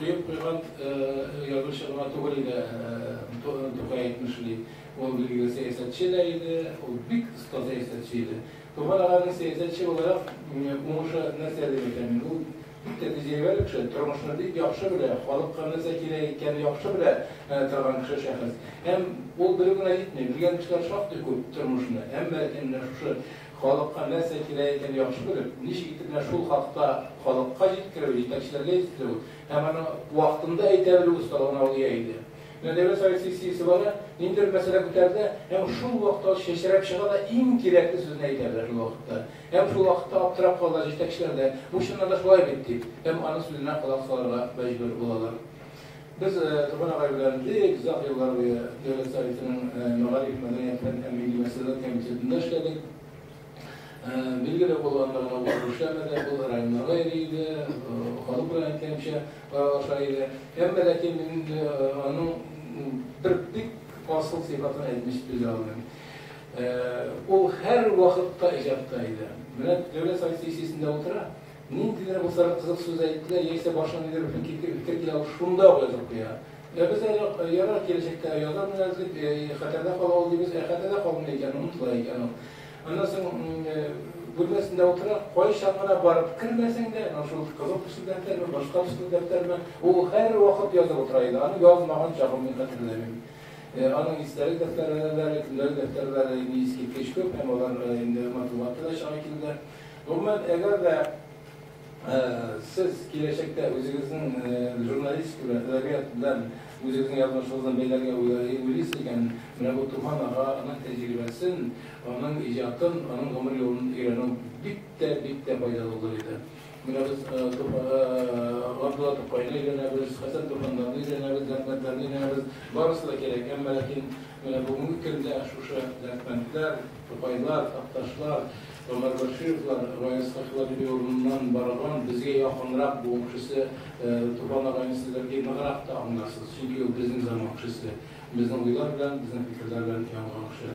kıyıp koygan yazılışıma Tugoli'de Tugay etmişli. O bilgi siyasetçiydi, o büyük usta siyasetçiydi. Tufan Ağa'nın siyasetçi olarak umuşa nasıl edemeyeceğim? O büyük tecrübeli kişi, turmuşunu değil, yaxşı bile, halkka nasıl ekileyken yaxşı bile tırgan kişi şahıs. Hem o durumuna gitmiyor, bilgen kişiler şaftı köp turmuşunu. Hem belki şu halkka nasıl ekileyken yaxşı bile, niş gittiğinde şu halkka jitkiriyor, yetakçilerle jitkiriyor. Hemen vaktinde eğitimli ustalığına oluyordu. Devlet sayısı bana indir mesela kutarda hem şu vakitte şeşirep çığa da en gerekli sözünü eylerler şu vakitte. Hem şu vakitte aptırap kalacak yetakçiler de bu şundan da şolay bitti. Hem ana sözüne kulak salarla mecbur olalar. Biz Tufan Ağa'yı bilen güzel yıllar boyu devlet sayısının Mağarif Medeniyetlerin en bilgi meseleler komitesinde işledik. Bilgiyle olanlarına bu işlemede, bu rayonlara eriydi, halk rayonlarına aşağıydı. Hem belki onun birlik asıl sıfatını etmiş bir zaman. O her vakitte icattaydı. Böyle devlet sayısı işçisinde otura, nintidine bu sarı kızıl söz ettiler, yeyse başına nedir fikir kilavı şunda olacak ya. Biz yarar gelecekte yazar mı yazdık, hatırda kalı olduğumuz, hatırda kalmayken, unutmayken o. Ondan sonra bölmesinde oturup koy şarkına barıp kırmesen de nasıl kızıl kısım defter mi, başka kısım defter mi? O her vakit yazıp oturaydı. Onu yazmadan çakımını hatırlamıyorum. Onun isterik defterleri, gündelik defterleri iskip geçip hem onlar matematikte de şekilde. Normal eğer de siz gelecekte özünüzün jurnalist gibi edebiyatından özünüzün yazmışlığından belirge uyuyorken bu Tufan Ağa'nın tecrübesinin, onun icatın, onun ömür yolunun İran'ın bitte faydalı olurdu. Biz Abdullah Tufay'la öğrenebiliriz, Hasan Tufan'dan öğrenebiliriz, zertmetlerden öğrenebiliriz. Varısı da gerek. Ama lakin bu mümkün de şu zertmetler, Tufaylar, Aktaşlar, Ömer Başirevlar, Rayastaklar gibi yolundan barılan bizge yakınrak bu kişisi Tufan Ağa'nın sizlerge nağırak da anlarsınız. Çünkü o bizim zaman kişisi. Bizden uylar bilen, bizden fikirler bilen yanılan kişi.